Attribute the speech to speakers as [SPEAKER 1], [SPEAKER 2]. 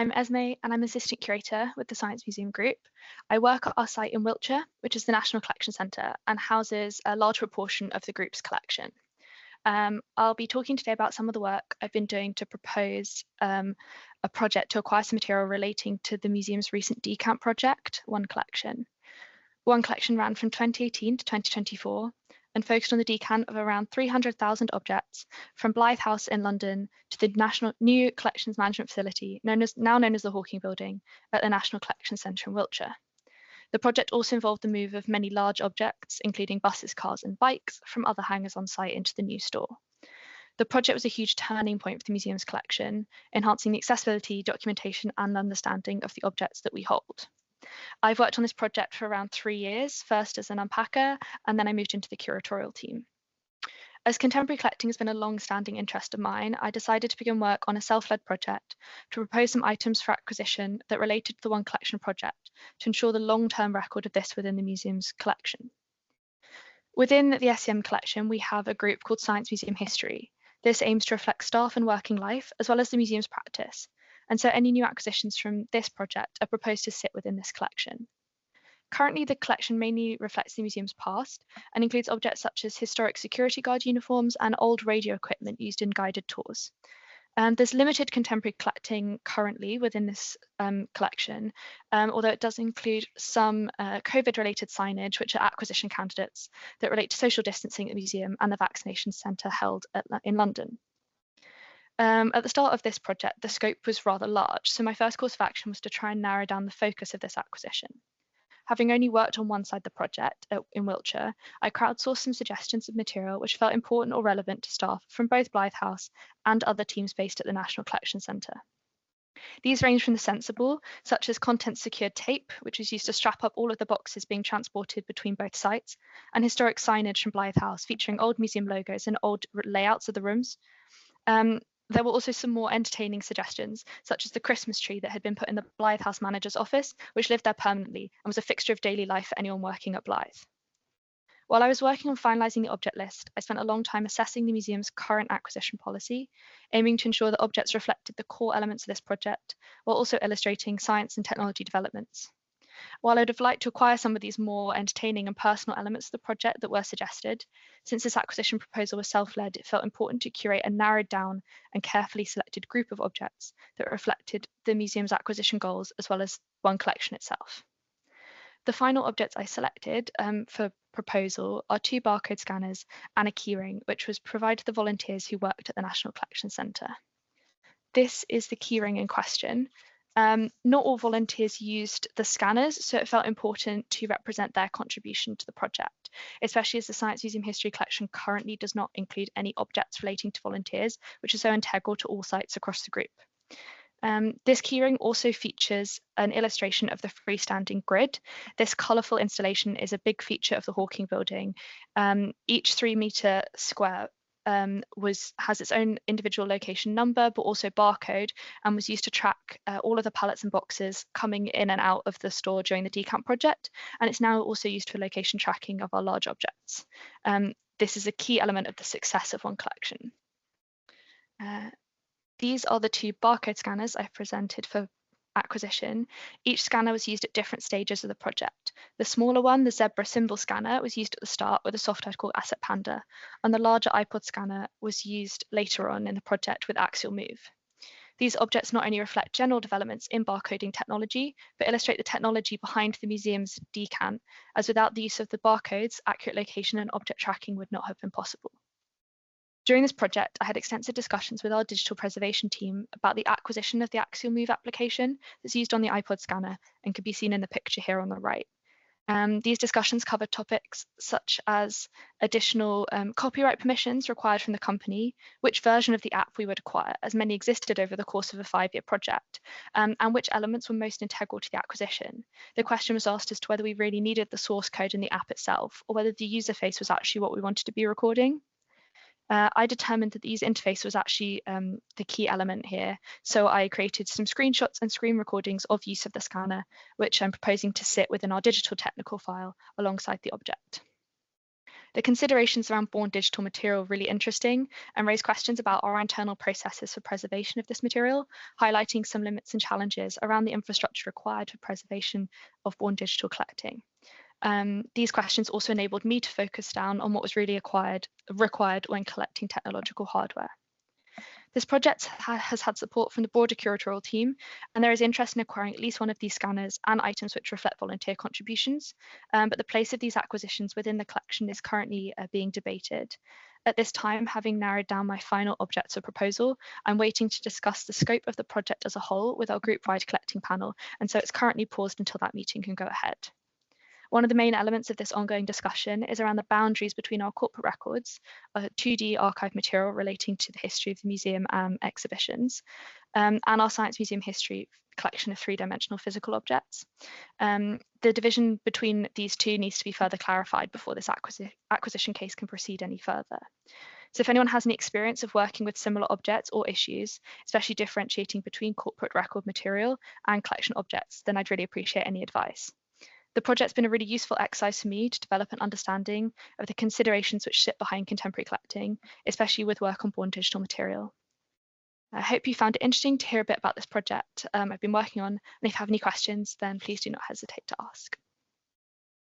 [SPEAKER 1] I'm Esme and I'm Assistant Curator with the Science Museum Group. I work at our site in Wiltshire, which is the National Collection Centre and houses a large proportion of the group's collection. I'll be talking today about some of the work I've been doing to propose a project to acquire some material relating to the museum's recent decant project, One Collection. One Collection ran from 2018 to 2024 and focused on the decant of around 300,000 objects from Blythe House in London to the National New Collections Management Facility, now known as the Hawking Building, at the National Collection Centre in Wiltshire. The project also involved the move of many large objects, including buses, cars and bikes, from other hangars on site into the new store. The project was a huge turning point for the museum's collection, enhancing the accessibility, documentation and understanding of the objects that we hold. I've worked on this project for around 3 years, first as an unpacker, and then I moved into the curatorial team. As contemporary collecting has been a long-standing interest of mine, I decided to begin work on a self-led project to propose some items for acquisition that related to the One Collection project to ensure the long-term record of this within the museum's collection. Within the SEM collection, we have a group called Science Museum History. This aims to reflect staff and working life, as well as the museum's practice. And so any new acquisitions from this project are proposed to sit within this collection. Currently, the collection mainly reflects the museum's past and includes objects such as historic security guard uniforms and old radio equipment used in guided tours. There's limited contemporary collecting currently within this collection, although it does include some COVID-related signage, which are acquisition candidates that relate to social distancing at the museum and the vaccination centre held in London. At the start of this project, the scope was rather large, so my first course of action was to try and narrow down the focus of this acquisition. Having only worked on one side of the project in Wiltshire, I crowdsourced some suggestions of material which felt important or relevant to staff from both Blythe House and other teams based at the National Collection Centre. These range from the sensible, such as content-secured tape, which was used to strap up all of the boxes being transported between both sites, and historic signage from Blythe House featuring old museum logos and old layouts of the rooms. There were also some more entertaining suggestions, such as the Christmas tree that had been put in the Blythe House manager's office, which lived there permanently and was a fixture of daily life for anyone working at Blythe. While I was working on finalising the object list, I spent a long time assessing the museum's current acquisition policy, aiming to ensure that objects reflected the core elements of this project, while also illustrating science and technology developments. While I'd have liked to acquire some of these more entertaining and personal elements of the project that were suggested, since this acquisition proposal was self-led, it felt important to curate a narrowed down and carefully selected group of objects that reflected the museum's acquisition goals as well as One Collection itself. The final objects I selected for proposal are 2 barcode scanners and a keyring, which was provided to the volunteers who worked at the National Collection Centre. This is the keyring in question. Not all volunteers used the scanners, so it felt important to represent their contribution to the project, especially as the Science Museum History collection currently does not include any objects relating to volunteers, which is so integral to all sites across the group. This keyring also features an illustration of the freestanding grid. This colourful installation is a big feature of the Hawking Building. Each 3-metre square has its own individual location number, but also barcode, and was used to track all of the pallets and boxes coming in and out of the store during the decant project. And it's now also used for location tracking of our large objects. This is a key element of the success of One Collection. These are the 2 barcode scanners I've presented for acquisition. Each scanner was used at different stages of the project. The smaller one, the zebra symbol scanner, was used at the start with a software called Asset Panda, and the larger iPod scanner was used later on in the project with Axial Move. These objects not only reflect general developments in barcoding technology, but illustrate the technology behind the museum's decant, as without the use of the barcodes, accurate location and object tracking would not have been possible. During this project, I had extensive discussions with our digital preservation team about the acquisition of the Axial Move application that's used on the iPod scanner and can be seen in the picture here on the right. These discussions covered topics such as additional copyright permissions required from the company, which version of the app we would acquire, as many existed over the course of a 5-year project, and which elements were most integral to the acquisition. The question was asked as to whether we really needed the source code in the app itself, or whether the user face was actually what we wanted to be recording. I determined that the user interface was actually the key element here. So I created some screenshots and screen recordings of use of the scanner, which I'm proposing to sit within our digital technical file alongside the object. The considerations around born digital material are really interesting and raise questions about our internal processes for preservation of this material, highlighting some limits and challenges around the infrastructure required for preservation of born digital collecting. These questions also enabled me to focus down on what was really required when collecting technological hardware. This project has had support from the broader curatorial team, and there is interest in acquiring at least one of these scanners and items which reflect volunteer contributions, but the place of these acquisitions within the collection is currently being debated. At this time, having narrowed down my final objects of proposal, I'm waiting to discuss the scope of the project as a whole with our group-wide collecting panel, and so it's currently paused until that meeting can go ahead. One of the main elements of this ongoing discussion is around the boundaries between our corporate records, a 2D archive material relating to the history of the museum exhibitions, and our Science Museum history collection of three-dimensional physical objects. The division between these two needs to be further clarified before this acquisition case can proceed any further. So if anyone has any experience of working with similar objects or issues, especially differentiating between corporate record material and collection objects, then I'd really appreciate any advice. The project's been a really useful exercise for me to develop an understanding of the considerations which sit behind contemporary collecting, especially with work on born digital material. I hope you found it interesting to hear a bit about this project I've been working on, and if you have any questions, then please do not hesitate to ask.